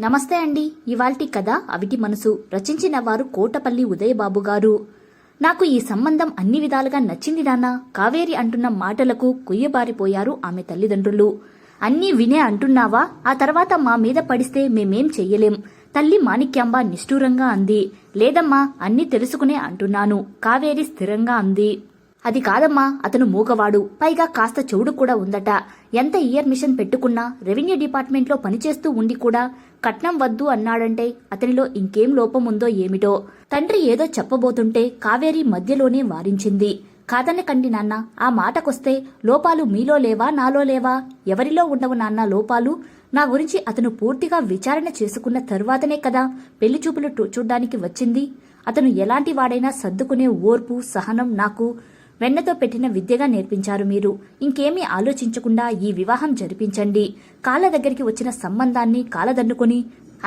నమస్తే అండి. ఇవాల్టి కథ అవిటి మనసు. రచించిన వారు కోటపల్లి ఉదయబాబు గారు. నాకు ఈ సంబంధం అన్ని విధాలుగా నచ్చింది నాన్న. కావేరి అంటున్న మాటలకు కొయ్యబారిపోయారు ఆమె తల్లిదండ్రులు. అన్నీ వినే అంటున్నావా? ఆ తర్వాత మా మీద పడిస్తే మేమేం చెయ్యలేం. తల్లి మాణిక్యాంబ నిష్ఠూరంగా అంది. లేదమ్మా, అన్నీ తెలుసుకునే అంటున్నాను, కావేరి స్థిరంగా అంది. అది కాదమ్మా, అతను మూగవాడు, పైగా కాస్త చెవుడు కూడా ఉందట. ఎంత ఇయర్ మిషన్ పెట్టుకున్నా రెవెన్యూ డిపార్ట్మెంట్లో పనిచేస్తూ ఉండి కూడా కట్నం వద్దు అన్నాడంటే అతనిలో ఇంకేం లోపం ఉందో ఏమిటో. తండ్రి ఏదో చెప్పబోతుంటే కావేరి మధ్యలోనే వారించింది. కాదనకండి నాన్న, ఆ మాటకొస్తే లోపాలు మీలో లేవా, నాలో లేవా? ఎవరిలో ఉండవు నాన్న లోపాలు? నా గురించి అతను పూర్తిగా విచారణ చేసుకున్న తరువాతనే కదా పెళ్లి చూపులు చూడ్డానికి వచ్చింది. అతను ఎలాంటి వాడైనా సర్దుకునే ఓర్పు, సహనం నాకు వెన్నతో పెట్టిన విద్యగా నేర్పించారు మీరు. ఇంకేమీ ఆలోచించకుండా ఈ వివాహం జరిపించండి. కాళ్ళ దగ్గరికి వచ్చిన సంబంధాన్ని కాలదన్నుకొని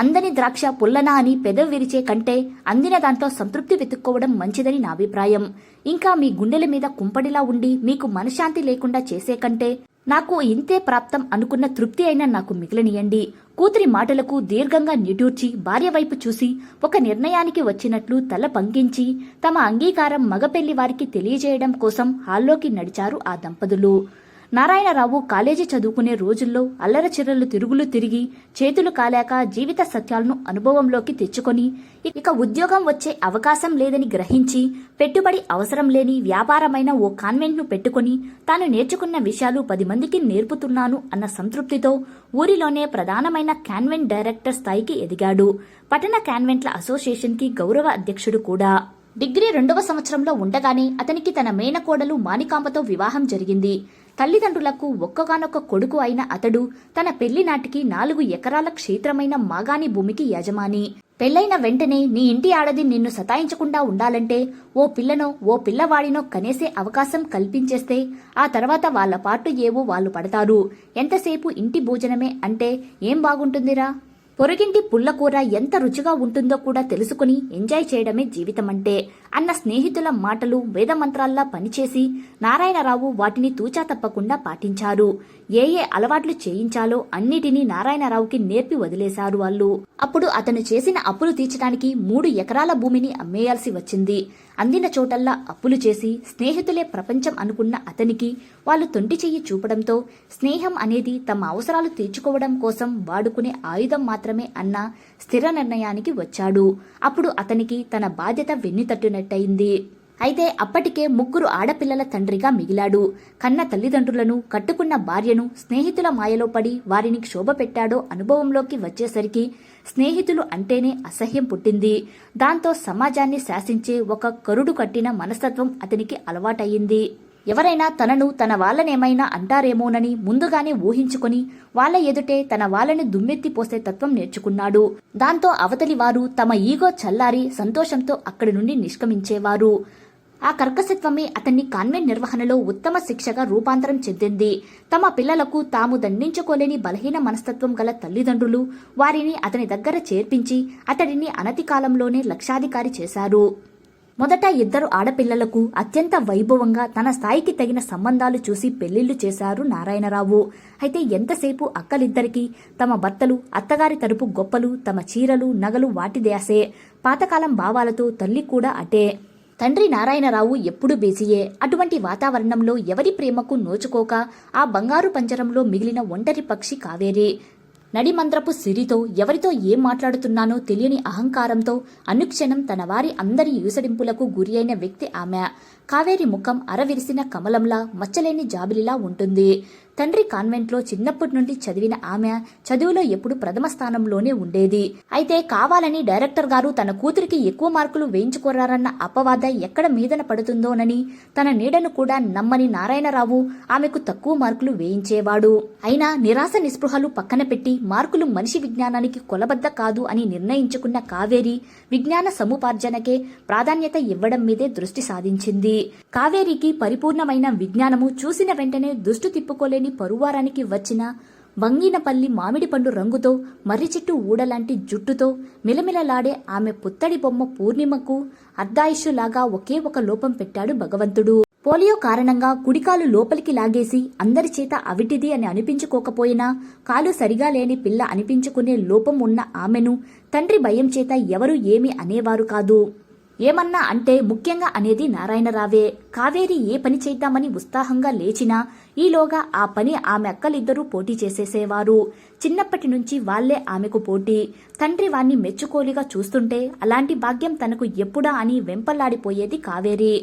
అందని ద్రాక్ష పుల్లనా అని పెదవి విరిచే కంటే అందిన దాంట్లో సంతృప్తి వెతుక్కోవడం మంచిదని నా అభిప్రాయం. ఇంకా మీ గుండెల మీద కుంపడిలా ఉండి మీకు మనశ్శాంతి లేకుండా చేసే కంటే నాకు ఇంతే ప్రాప్తం అనుకున్న తృప్తి అయినా నాకు మిగిలనియండి. కూతురి మాటలకు దీర్ఘంగా నిట్టూర్చి భార్య వైపు చూసి ఒక నిర్ణయానికి వచ్చినట్లు తల పంకించి తమ అంగీకారం మగపెళ్లి వారికి తెలియజేయడం కోసం హాల్లోకి నడిచారు ఆ దంపతులు. నారాయణరావు కాలేజీ చదువుకునే రోజుల్లో అల్లరచిర్రలు తిరుగులు తిరిగి చేతులు కాలాక జీవిత సత్యాలను అనుభవంలోకి తెచ్చుకొని ఇక ఉద్యోగం వచ్చే అవకాశం లేదని గ్రహించి పెట్టుబడి అవసరం లేని వ్యాపారమైన ఓ కాన్వెంట్ను పెట్టుకుని తాను నేర్చుకున్న విషయాలు 10 మందికి నేర్పుతున్నాను అన్న సంతృప్తితో ఊరిలోనే ప్రధానమైన కాన్వెంట్ డైరెక్టర్ స్థాయికి ఎదిగాడు. పట్టణ కాన్వెంట్ల అసోసియేషన్కి గౌరవ అధ్యక్షుడు కూడా. డిగ్రీ 2వ సంవత్సరంలో ఉండగానే అతనికి తన మేనకోడలు మాణికాంబతో వివాహం జరిగింది. తల్లిదండ్రులకు ఒక్కగానొక్క కొడుకు అయిన అతడు తన పెళ్లి నాటికి 4 ఎకరాల క్షేత్రమైన మాగాణి భూమికి యజమాని. పెళ్లైన వెంటనే నీ ఇంటి ఆడది నిన్ను సతాయించకుండా ఉండాలంటే ఓ పిల్లనో ఓ పిల్లవాడినో కనేసే అవకాశం కల్పించేస్తే ఆ తర్వాత వాళ్ల పాటు ఏవో వాళ్ళు పడతారు. ఎంతసేపు ఇంటి భోజనమే అంటే ఏం బాగుంటుందిరా? పొరుగింటి పుల్లకూర ఎంత రుచిగా ఉంటుందో కూడా తెలుసుకుని ఎంజాయ్ చేయడమే జీవితమంటే అన్న స్నేహితుల మాటలు వేదమంత్రాల్లా పనిచేసి నారాయణరావు వాటిని తూచా తప్పకుండా పాటించారు. ఏ అలవాట్లు చేయించాలో అన్నిటినీ నారాయణరావుకి నేర్పి వదిలేశారు వాళ్ళు. అప్పుడు అతను చేసిన అప్పులు తీర్చడానికి 3 ఎకరాల భూమిని అమ్మేయాల్సి వచ్చింది. అందిన చోటల్లా అప్పులు చేసి స్నేహితులే ప్రపంచం అనుకున్న అతనికి వాళ్ళు తొంటి చెయ్యి చూపడంతో స్నేహం అనేది తమ అవసరాలు తీర్చుకోవడం కోసం వాడుకునే ఆయుధం మాత్రమే అన్న స్థిర నిర్ణయానికి వచ్చాడు. అప్పుడు అతనికి తన బాధ్యత వెన్నుతట్టునట్టయింది. అయితే అప్పటికే 3 ఆడపిల్లల తండ్రిగా మిగిలాడు. కన్న తల్లిదండ్రులను, కట్టుకున్న భార్యను స్నేహితుల మాయలో పడి వారిని క్షోభ పెట్టాడో అనుభవంలోకి వచ్చేసరికి స్నేహితులు అంటేనే అసహ్యం పుట్టింది. దాంతో సమాజాన్ని శాసించే ఒక కరుడు కట్టిన మనస్తత్వం అతనికి అలవాటయ్యింది. ఎవరైనా తనను తన వాళ్ళనేమైనా అంటారేమోనని ముందుగానే ఊహించుకుని వాళ్ల ఎదుటే తన వాళ్ళని దుమ్మెత్తి పోసే తత్వం నేర్చుకున్నాడు. దాంతో అవతలి వారు తమ ఈగో చల్లారి సంతోషంతో అక్కడి నుండి నిష్క్రమించేవారు. ఆ కర్కశత్వమే అతన్ని కాన్వెంట్ నిర్వహణలో ఉత్తమ శిక్షగా రూపాంతరం చెందింది. తమ పిల్లలకు తాము దండించుకోలేని బలహీన మనస్తత్వం గల తల్లిదండ్రులు వారిని అతని దగ్గర చేర్పించి అతడిని అనతి కాలంలోనే లక్షాధికారి చేశారు. మొదట 2 ఆడపిల్లలకు అత్యంత వైభవంగా తన స్థాయికి తగిన సంబంధాలు చూసి పెళ్లిళ్లు చేశారు నారాయణరావు. అయితే ఎంతసేపు అక్కలిద్దరికీ తమ భర్తలు, అత్తగారి తరపు గొప్పలు, తమ చీరలు, నగలు వాటి దాసే. పాతకాలం భావాలతో తల్లి కూడా అటే. తండ్రి నారాయణరావు ఎప్పుడూ బిజీయే. అటువంటి వాతావరణంలో ఎవరి ప్రేమకు నోచుకోక ఆ బంగారు పంజరంలో మిగిలిన ఒంటరి పక్షి కావేరి. నడిమంద్రపు సిరితో ఎవరితో ఏం మాట్లాడుతున్నానో తెలియని అహంకారంతో అనుక్షణం తన వారి అందరి యూసడింపులకు గురి అయిన వ్యక్తి ఆమె. కావేరి ముఖం అరవిరిసిన కమలంలా, మచ్చలేని జాబిలిలా ఉంటుంది. తండ్రి కాన్వెంట్లో చిన్నప్పటి నుండి చదివిన ఆమె చదువులో ఎప్పుడు ప్రథమ స్థానంలోనే ఉండేది. అయితే కావాలని డైరెక్టర్ గారు తన కూతురికి ఎక్కువ మార్కులు వేయించుకోరారన్న అపవాద ఎక్కడ మీదన పడుతుందోనని తన నీడను కూడా నమ్మని నారాయణరావు ఆమెకు తక్కువ మార్కులు వేయించేవాడు. అయినా నిరాశ నిస్పృహలు పక్కన పెట్టి మార్కులు మనిషి విజ్ఞానానికి కొలబద్ద కాదు అని నిర్ణయించుకున్న కావేరి విజ్ఞాన సముపార్జనకే ప్రాధాన్యత ఇవ్వడం మీదే దృష్టి సాధించింది. కావేరికి పరిపూర్ణమైన విజ్ఞానము చూసిన వెంటనే దృష్టి తిప్పుకోలేని పరువారానికి వచ్చిన వంగినపల్లి మామిడి పండు రంగుతో, మర్రి చెట్టు ఊడలాంటి జుట్టుతో మిలమిలలాడే ఆమె పుత్తడి బొమ్మ పూర్ణిమకు అర్ధాయుష్యులాగా ఒకే ఒక లోపం పెట్టాడు భగవంతుడు. పోలియో కారణంగా కుడికాలు లోపలికి లాగేసి అందరి చేత అవిటిది అని అనిపించుకోకపోయినా కాలు సరిగా లేని పిల్ల అనిపించుకునే లోపం ఉన్న ఆమెను తండ్రి భయం చేత ఎవరూ ఏమీ అనేవారు కాదు. ఏమన్నా అంటే ముఖ్యంగా అనేది నారాయణరావే. కావేరి ఏ పని చేద్దామని ఉత్సాహంగా లేచినా ఈలోగా ఆ పని ఆమె అక్కలిద్దరూ పోటీ చేసేసేవారు. చిన్నప్పటి నుంచి వాళ్లే ఆమెకు పోటీ. తండ్రి వాణ్ణి మెచ్చుకోలిగా చూస్తుంటే అలాంటి భాగ్యం తనకు ఎప్పుడా అని వెంపల్లాడిపోయేది కావేరి.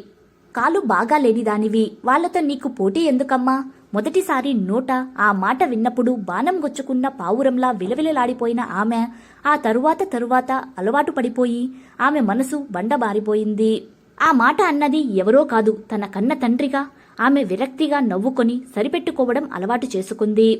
కాలు బాగా లేనిదానివి, వాళ్లతో నీకు పోటీ ఎందుకమ్మా? మొదటిసారి నోట ఆ మాట విన్నప్పుడు బాణం గొచ్చుకున్న పావురంలా విలవిలలాడిపోయిన ఆమె ఆ తరువాత అలవాటు పడిపోయి ఆమె మనసు బండబారిపోయింది. ఆ మాట అన్నది ఎవరో కాదు, తన కన్న తండ్రిగా. ఆమె విరక్తిగా నవ్వుకొని సరిపెట్టుకోవడం అలవాటు చేసుకుంది.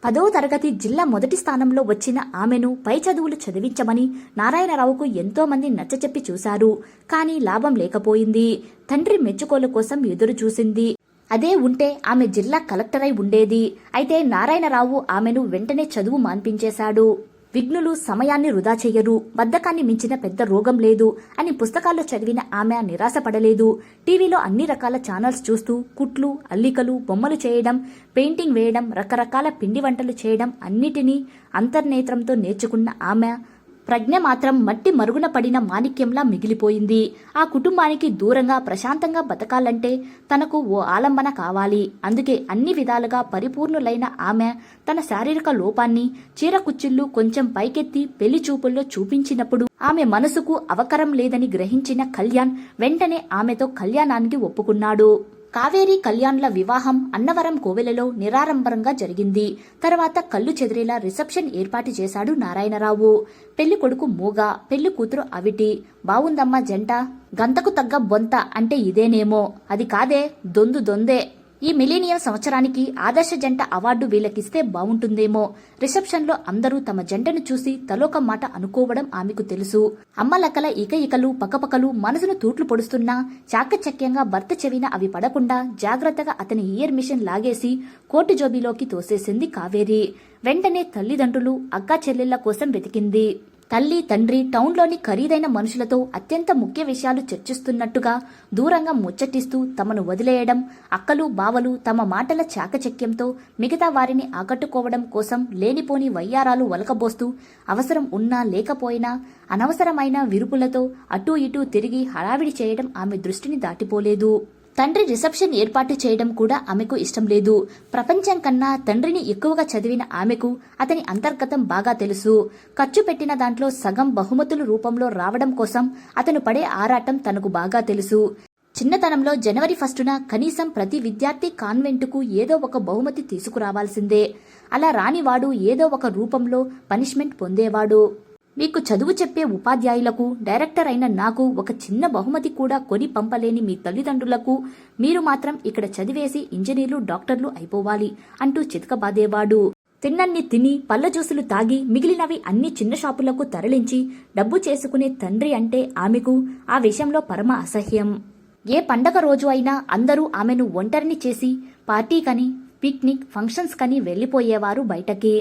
10వ తరగతి జిల్లా మొదటి స్థానంలో వచ్చిన ఆమెను పై చదువులు చదివించమని నారాయణరావుకు ఎంతోమంది నచ్చచెప్పి చూశారు. కానీ లాభం లేకపోయింది. తండ్రి మెచ్చుకోలు కోసం ఎదురు చూసింది. అదే ఉంటే ఆమె జిల్లా కలెక్టరై ఉండేది. అయితే నారాయణరావు ఆమెను వెంటనే చదువు మాన్పించేశాడు. విఘ్నులు సమయాన్ని వృధా చెయ్యరు, బద్ధకాన్ని మించిన పెద్ద రోగం లేదు అని పుస్తకాల్లో చదివిన ఆమె నిరాశపడలేదు. టీవీలో అన్ని రకాల ఛానల్స్ చూస్తూ కుట్లు, అల్లికలు, బొమ్మలు చేయడం, పెయింటింగ్ వేయడం, రకరకాల పిండి వంటలు చేయడం అన్నిటినీ అంతర్నేత్రంతో నేర్చుకున్న ఆమె ప్రజ్ఞ మాత్రం మట్టి మరుగున పడిన మాణిక్యంలా మిగిలిపోయింది. ఆ కుటుంబానికి దూరంగా ప్రశాంతంగా బతకాలంటే తనకు ఓ ఆలంబన కావాలి. అందుకే అన్ని విధాలుగా పరిపూర్ణులైన ఆమె తన శారీరక లోపాన్ని చీరకుచ్చిళ్ళు కొంచెం పైకెత్తి పెళ్లి చూపుల్లో చూపించినప్పుడు ఆమె మనసుకు అవకరం లేదని గ్రహించిన కళ్యాణ్ వెంటనే ఆమెతో కళ్యాణానికి ఒప్పుకున్నాడు. కావేరి కళ్యాణ్ల వివాహం అన్నవరం కోవెలలో నిరాడంబరంగా జరిగింది. తర్వాత కళ్ళు చెదిరేలా రిసెప్షన్ ఏర్పాటు చేశాడు నారాయణరావు. పెళ్లి కొడుకు మూగ, పెళ్లి కూతురు అవిటి. బావుందమ్మా జంట, గంతకు తగ్గ బొంత అంటే ఇదేనేమో. అది కాదే, దొందే. ఈ మిలీనియం సంవత్సరానికి ఆదర్శ జంట అవార్డు వీళ్ళకిస్తే బావుంటుందేమో. రిసెప్షన్లో అందరూ తమ జంటను చూసి తలోక మాట అనుకోవడం ఆమెకు తెలుసు. అమ్మలక్కల ఇకలు పకపకలు మనసును తూట్లు పొడుస్తున్నా చాకచక్యంగా భర్త చెవిన అవి పడకుండా జాగ్రత్తగా అతని ఇయర్ మిషన్ లాగేసి కోటు జోబీలోకి తోసేసింది కావేరి. వెంటనే తల్లిదండ్రులు, అక్కా చెల్లెళ్ల కోసం వెతికింది. తల్లి, తండ్రి టౌన్లోని ఖరీదైన మనుషులతో అత్యంత ముఖ్య విషయాలు చర్చిస్తున్నట్టుగా దూరంగా ముచ్చటిస్తూ తమను వదిలేయడం, అక్కలు, బావలు తమ మాటల చాకచక్యంతో మిగతా వారిని ఆకట్టుకోవడం కోసం లేనిపోని వయ్యారాలు వలకబోస్తూ అవసరం ఉన్నా లేకపోయినా అనవసరమైన విరుపులతో అటూ ఇటూ తిరిగి హడావిడి చేయడం ఆమె దృష్టిని దాటిపోలేదు. తండ్రి రిసెప్షన్ ఏర్పాటు చేయడం కూడా ఆమెకు ఇష్టం లేదు. ప్రపంచం కన్నా తండ్రిని ఎక్కువగా చదివిన ఆమెకు అతని అంతర్గతం బాగా తెలుసు. ఖర్చు పెట్టిన దాంట్లో సగం బహుమతుల రూపంలో రావడం కోసం అతను పడే ఆరాటం తనకు బాగా తెలుసు. చిన్నతనంలో జనవరి 1న కనీసం ప్రతి విద్యార్థి కాన్వెంటుకు ఏదో ఒక బహుమతి తీసుకురావాల్సిందే. అలా రానివాడు ఏదో ఒక రూపంలో పనిష్మెంట్ పొందేవాడు. మీకు చదువు చెప్పే ఉపాధ్యాయులకు, డైరెక్టర్ అయిన నాకు ఒక చిన్న బహుమతి కూడా కొని పంపలేని మీ తల్లిదండ్రులకు మీరు మాత్రం ఇక్కడ చదివేసి ఇంజనీర్లు, డాక్టర్లు అయిపోవాలి అంటూ చితకబాదేవాడు. తిన్నన్ని తిని పళ్ళ జ్యూసులు తాగి మిగిలినవి అన్ని చిన్న షాపులకు తరలించి డబ్బు చేసుకునే తండ్రి అంటే ఆమెకు ఆ విషయంలో పరమ అసహ్యం. ఏ పండగ రోజు అయినా అందరూ ఆమెను ఒంటరిని చేసి పార్టీకని, పిక్నిక్, ఫంక్షన్స్ కని వెళ్లిపోయేవారు బయటకి.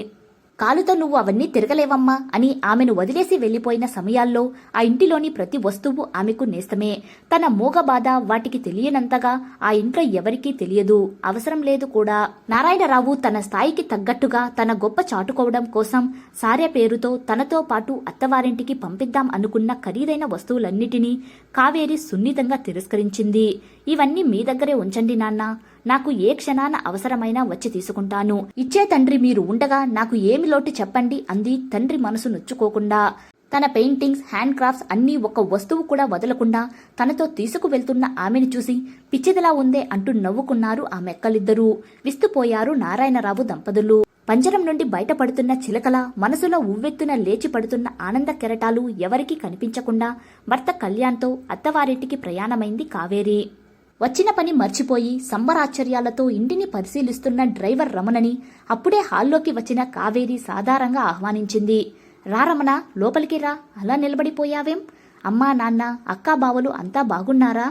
కాలుతో నువ్వు అవన్నీ తిరగలేవమ్మా అని ఆమెను వదిలేసి వెళ్లిపోయిన సమయాల్లో ఆ ఇంటిలోని ప్రతి వస్తువు ఆమెకు నేస్తమే. తన మోగ బాధ వాటికి తెలియనంతగా ఆ ఇంట్లో ఎవరికీ తెలియదు, అవసరం లేదు కూడా. నారాయణరావు తన స్థాయికి తగ్గట్టుగా తన గొప్ప చాటుకోవడం కోసం సార్య పేరుతో తనతో పాటు అత్తవారింటికి పంపిద్దాం అనుకున్న ఖరీదైన వస్తువులన్నిటినీ కావేరి సున్నితంగా తిరస్కరించింది. ఇవన్నీ మీ దగ్గరే ఉంచండి నాన్న, నాకు ఏ క్షణాన అవసరమైనా వచ్చి తీసుకుంటాను. ఇచ్చే తండ్రి మీరు ఉండగా నాకు ఏమి లోటు చెప్పండి అంది తండ్రి మనసు నొచ్చుకోకుండా. తన పెయింటింగ్స్, హ్యాండ్ క్రాఫ్ట్స్ అన్నీ ఒక్క వస్తువు కూడా వదలకుండా తనతో తీసుకువెళ్తున్న ఆమెను చూసి పిచ్చిదిలా ఉందే అంటూ నవ్వుకున్నారు ఆ మెక్కలిద్దరూ. విస్తుపోయారు నారాయణరావు దంపతులు. పంజరం నుండి బయటపడుతున్న చిలకల మనసులో ఉవ్వెత్తున లేచి పడుతున్న ఆనంద కెరటాలు ఎవరికీ కనిపించకుండా భర్త కళ్యాణ్తో అత్తవారింటికి ప్రయాణమైంది కావేరి. వచ్చిన పని మర్చిపోయి సంబరాశ్చర్యాలతో ఇంటిని పరిశీలిస్తున్న డ్రైవర్ రమణని అప్పుడే హాల్లోకి వచ్చిన కావేరి సాధారణంగా ఆహ్వానించింది. రా రమణ, లోపలికి రా, అలా నిలబడిపోయావేం? అమ్మా, నాన్న, అక్కా, బావలు అంతా బాగున్నారా?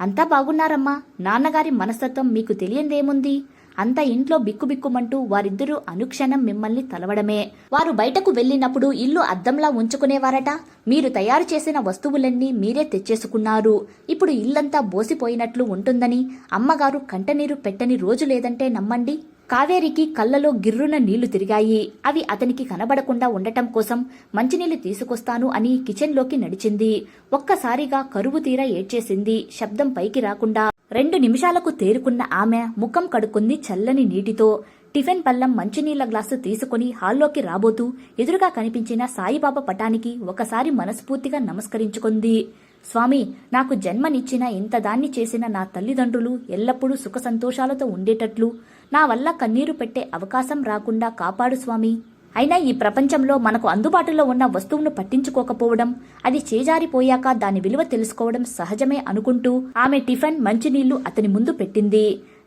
అంతా బాగున్నారమ్మా. నాన్నగారి మనస్తత్వం మీకు తెలియందేముంది? అంత ఇంట్లో బిక్కుబిక్కుమంటూ వారిద్దరూ అనుక్షణం మిమ్మల్ని తలవడమే. వారు బయటకు వెళ్ళినప్పుడు ఇల్లు అద్దంలా ఉంచుకునేవారట. మీరు తయారు చేసిన వస్తువులన్నీ మీరే తెచ్చేసుకున్నారు. ఇప్పుడు ఇల్లంతా బోసిపోయినట్లు ఉంటుందని అమ్మగారు కంటనీరు పెట్టని రోజు లేదంటే నమ్మండి. కావేరికి కళ్ళలో గిర్రున నీళ్లు తిరిగాయి. అవి అతనికి కనబడకుండా ఉండటం కోసం మంచినీళ్లు తీసుకొస్తాను అని కిచెన్లోకి నడిచింది. ఒక్కసారిగా కరువు తీర ఏడ్చేసింది, శబ్దం పైకి రాకుండా. 2 నిమిషాలకు తేరుకున్న ఆమె ముఖం కడుక్కుంది చల్లని నీటితో. టిఫిన్ పళ్ళం మంచినీళ్ల గ్లాసు తీసుకుని హాల్లోకి రాబోతూ ఎదురుగా కనిపించిన సాయిబాబా పటానికి ఒకసారి మనస్ఫూర్తిగా నమస్కరించుకుంది. స్వామి, నాకు జన్మనిచ్చిన ఇంతదాన్ని చేసిన నా తల్లిదండ్రులు ఎల్లప్పుడూ సుఖ సంతోషాలతో ఉండేటట్లు నా వల్ల కన్నీరు పెట్టే అవకాశం రాకుండా కాపాడు స్వామి. అయినా ఈ ప్రపంచంలో మనకు అందుబాటులో ఉన్న వస్తువును పట్టించుకోకపోవడం, అది చేజారిపోయాక దాని విలువ తెలుసుకోవడం సహజమే అనుకుంటూ ఆమె టిఫిన్ మంచినీళ్లు అతని ముందు పెట్టింది.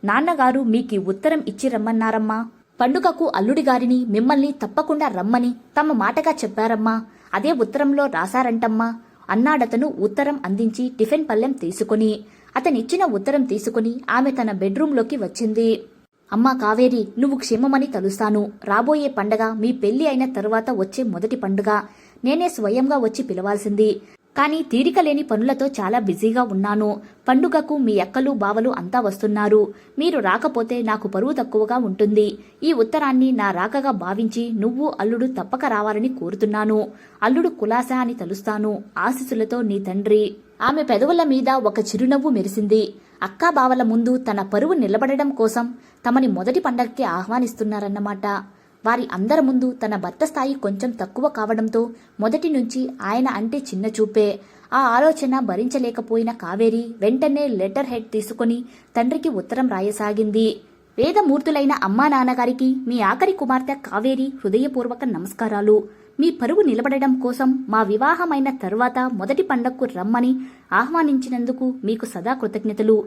నాన్నగారు మీకీ ఉత్తరం ఇచ్చి రమ్మన్నారమ్మా. పండుగకు అల్లుడిగారిని మిమ్మల్ని తప్పకుండా రమ్మని తమ మాటగా చెప్పారమ్మా. అదే ఉత్తరంలో రాశారంటమ్మా అన్నాడతను ఉత్తరం అందించి టిఫిన్ పళ్ళెం తీసుకుని. అతనిచ్చిన ఉత్తరం తీసుకుని ఆమె తన బెడ్రూంలోకి వచ్చింది. అమ్మా కావేరి, నువ్వు క్షేమమని తలుస్తాను. రాబోయే పండగ మీ పెళ్లి అయిన తరువాత వచ్చే మొదటి పండుగ. నేనే స్వయంగా వచ్చి పిలవాల్సింది. కానీ తీరిక లేని పనులతో చాలా బిజీగా ఉన్నాను. పండుగకు మీ అక్కలు బావలు అంతా వస్తున్నారు. మీరు రాకపోతే నాకు పరువు తక్కువగా ఉంటుంది. ఈ ఉత్తరాన్ని నా రాకగా భావించి నువ్వు అల్లుడు తప్పక రావాలని కోరుతున్నాను. అల్లుడు కులాసా అని తలుస్తాను. ఆశీస్సులతో నీ తండ్రి. ఆమె పెదవుల మీద ఒక చిరునవ్వు మెరిసింది. అక్కా బావల ముందు తన పరువు నిలబడడం కోసం తమని మొదటి పండగకి ఆహ్వానిస్తున్నారన్నమాట. వారి అందరి ముందు తన భర్త స్థాయి కొంచెం తక్కువ కావడంతో మొదటి నుంచి ఆయన అంటే చిన్న చూపే. ఆ ఆలోచన భరించలేకపోయిన కావేరి వెంటనే లెటర్ హెడ్ తీసుకుని తండ్రికి ఉత్తరం రాయసాగింది. వేదమూర్తులైన అమ్మా నాన్నగారికి మీ ఆఖరి కుమార్తె కావేరి హృదయపూర్వక నమస్కారాలు. మీ పరువు నిలబడడం కోసం మా వివాహమైన తరువాత మొదటి పండగకు రమ్మని ఆహ్వానించినందుకు మీకు సదా కృతజ్ఞతలు.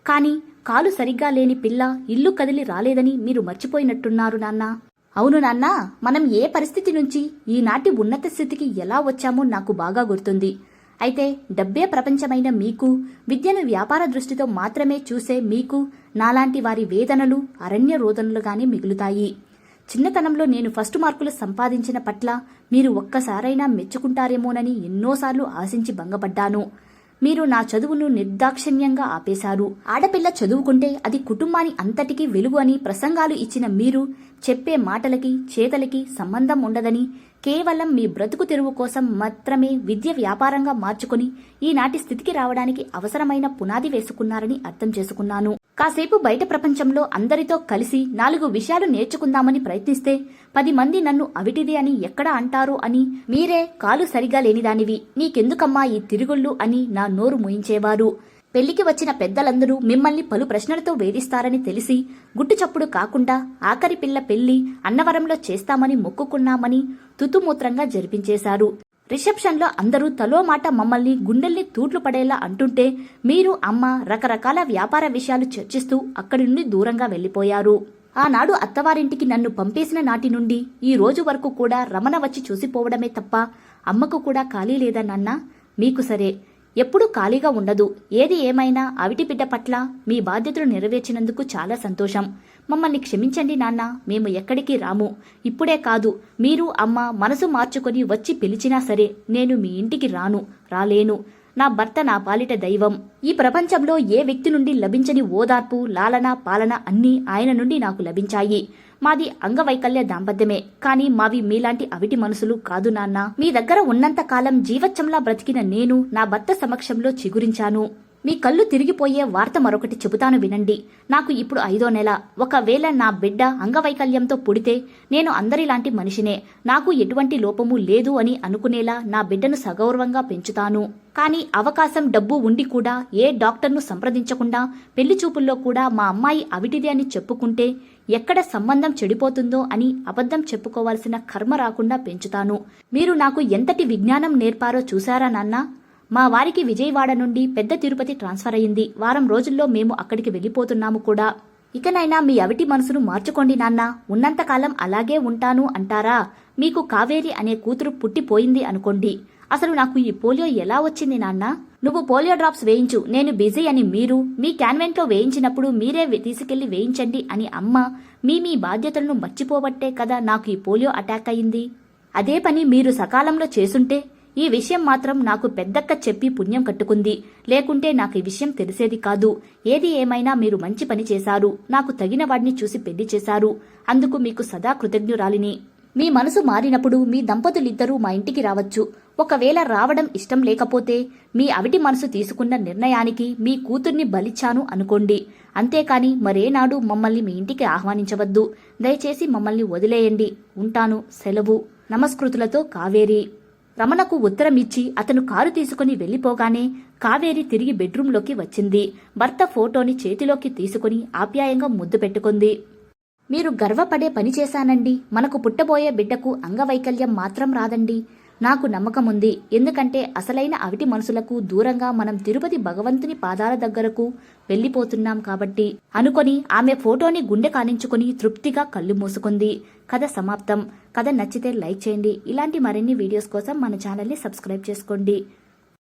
కాని కాలు సరిగ్గా లేని పిల్ల ఇల్లు కదిలి రాలేదని మీరు మర్చిపోయినట్టున్నారు నాన్నా. అవును నాన్నా, మనం ఏ పరిస్థితి నుంచి ఈనాటి ఉన్నత స్థితికి ఎలా వచ్చామో నాకు బాగా గుర్తుంది. అయితే డబ్బే ప్రపంచమైన మీకు, విద్యను వ్యాపార దృష్టితో మాత్రమే చూసే మీకు నాలాంటి వారి వేదనలు అరణ్య రోదనలుగానే మిగులుతాయి. చిన్నతనంలో నేను ఫస్ట్ మార్కులు సంపాదించిన పట్ల మీరు ఒక్కసారైనా మెచ్చుకుంటారేమోనని ఎన్నోసార్లు ఆశించి భంగపడ్డాను. మీరు నా చదువును నిర్దాక్షిణ్యంగా ఆపేశారు. ఆడపిల్ల చదువుకుంటే అది కుటుంబాని అంతటికీ వెలుగు అని ప్రసంగాలు ఇచ్చిన మీరు చెప్పే మాటలకి చేతలకి సంబంధం ఉండదని, కేవలం మీ బ్రతుకు తెరువు కోసం మాత్రమే విద్య వ్యాపారంగా మార్చుకుని ఈనాటి స్థితికి రావడానికి అవసరమైన పునాది వేసుకున్నారని అర్థం చేసుకున్నాను. కాసేపు బయట ప్రపంచంలో అందరితో కలిసి 4 విషయాలు నేర్చుకుందామని ప్రయత్నిస్తే 10 మంది నన్ను అవిటిది అని ఎక్కడ అంటారో అని, మీరే కాలు సరిగా లేనిదానివి, నీకెందుకమ్మా ఈ తిరుగుళ్ళు అని నా నోరు మూయించేవారు. పెళ్లికి వచ్చిన పెద్దలందరూ మిమ్మల్ని పలు ప్రశ్నలతో వేధిస్తారని తెలిసి గుట్టుచప్పుడు కాకుండా ఆఖరి పిల్ల పెళ్లి అన్నవరంలో చేస్తామని మొక్కుకున్నామని తుతుమూత్రంగా జరిపించేశారు. రిసెప్షన్లో అందరూ తలో మాట మమ్మల్ని గుండెల్ని తూట్లు పడేలా అంటుంటే మీరు అమ్మ రకరకాల వ్యాపార విషయాలు చర్చిస్తూ అక్కడి నుండి దూరంగా వెళ్లిపోయారు. ఆనాడు అత్తవారింటికి నన్ను పంపేసిన నాటి నుండి ఈ రోజు వరకు కూడా రమణ వచ్చి చూసిపోవడమే తప్ప అమ్మకు కూడా ఖాళీ లేదా నాన్నా? మీకు సరే, ఎప్పుడూ ఖాళీగా ఉండదు. ఏది ఏమైనా అవిటి బిడ్డ పట్ల మీ బాధ్యతలు నెరవేర్చినందుకు చాలా సంతోషం. మమ్మల్ని క్షమించండి నాన్న, మేము ఎక్కడికి రాము. ఇప్పుడే కాదు, మీరు అమ్మ మనసు మార్చుకొని వచ్చి పిలిచినా సరే నేను మీ ఇంటికి రాలేను. నా భర్త నా పాలిట దైవం. ఈ ప్రపంచంలో ఏ వ్యక్తి నుండి లభించని ఓదార్పు, లాలన, పాలన అన్నీ ఆయన నుండి నాకు లభించాయి. మాది అంగవైకల్య దాంపత్యమే, కానీ మావి మీలాంటి అవిటి మనసులు కాదు నాన్న. మీ దగ్గర ఉన్నంత కాలం జీవచ్చంలా బ్రతికిన నేను నా భర్త సమక్షంలో చిగురించాను. మీ కళ్ళు తిరిగిపోయే వార్త మరొకటి చెబుతాను వినండి. నాకు ఇప్పుడు 5వ నెల. ఒకవేళ నా బిడ్డ అంగవైకల్యంతో పుడితే నేను అందరిలాంటి మనిషినే, నాకు ఎటువంటి లోపము లేదు అని అనుకునేలా నా బిడ్డను సగౌరవంగా పెంచుతాను. కానీ అవకాశం, డబ్బు ఉండి కూడా ఏ డాక్టర్ను సంప్రదించకుండా పెళ్లి చూపుల్లో కూడా మా అమ్మాయి అవిటిది అని చెప్పుకుంటే ఎక్కడ సంబంధం చెడిపోతుందో అని అబద్ధం చెప్పుకోవాల్సిన కర్మ రాకుండా పెంచుతాను. మీరు నాకు ఎంతటి విజ్ఞానం నేర్పారో చూశారా నాన్న? మా వారికి విజయవాడ నుండి పెద్ద తిరుపతి ట్రాన్స్ఫర్ అయింది. వారం రోజుల్లో మేము అక్కడికి వెళ్ళిపోతున్నాము కూడా. ఇకనైనా మీ అవిటి మనసును మార్చుకోండి నాన్న. ఉన్నంతకాలం అలాగే ఉంటాను అంటారా? మీకు కావేరి అనే కూతురు పుట్టిపోయింది అనుకోండి. అసలు నాకు ఈ పోలియో ఎలా వచ్చింది నాన్న? నువ్వు పోలియో డ్రాప్స్ వేయించు, నేను బిజీ అని మీరు, మీ కాన్వెంట్లో వేయించినప్పుడు మీరే తీసుకెళ్లి వేయించండి అని అమ్మ మీ బాధ్యతలను మర్చిపోబట్టే కదా నాకు ఈ పోలియో అటాక్ అయింది. అదే పని మీరు సకాలంలో చేసుంటే ఈ విషయం మాత్రం నాకు పెద్దక్క చెప్పి పుణ్యం కట్టుకుంది, లేకుంటే నాకు ఈ విషయం తెలిసేది కాదు. ఏది ఏమైనా మీరు మంచి పని చేశారు, నాకు తగిన వాడిని చూసి పెళ్లి చేశారు, అందుకు మీకు సదా కృతజ్ఞురాలిని. మీ మనసు మారినప్పుడు మీ దంపతులిద్దరూ మా ఇంటికి రావచ్చు. ఒకవేళ రావడం ఇష్టం లేకపోతే మీ అవిటి మనసు తీసుకున్న నిర్ణయానికి మీ కూతుర్ని బలిచ్చాను అనుకోండి. అంతేకాని మరేనాడు మమ్మల్ని మీ ఇంటికి ఆహ్వానించవద్దు. దయచేసి మమ్మల్ని వదిలేయండి. ఉంటాను, సెలవు. నమస్కృతులతో కావేరి. రమణకు ఉత్తరం ఇచ్చి అతను కారు తీసుకుని వెళ్లిపోగానే కావేరి తిరిగి బెడ్రూంలోకి వచ్చింది. భర్త ఫోటోని చేతిలోకి తీసుకుని ఆప్యాయంగా ముద్దు పెట్టుకుంది. మీరు గర్వపడే పని చేశానండి. మనకు పుట్టబోయే బిడ్డకు అంగవైకల్యం మాత్రం రాదండి. నాకు నమ్మకముంది. ఎందుకంటే అసలైన అవిటి మనసులకు దూరంగా మనం తిరుపతి భగవంతుని పాదాల దగ్గరకు వెళ్లిపోతున్నాం కాబట్టి అనుకొని ఆమె ఫోటోని గుండె కానించుకుని తృప్తిగా కళ్ళు మూసుకుంది. కథ సమాప్తం. కథ నచ్చితే లైక్ చేయండి. ఇలాంటి మరిన్ని వీడియోస్ కోసం మన ఛానల్ని సబ్స్క్రైబ్ చేసుకోండి.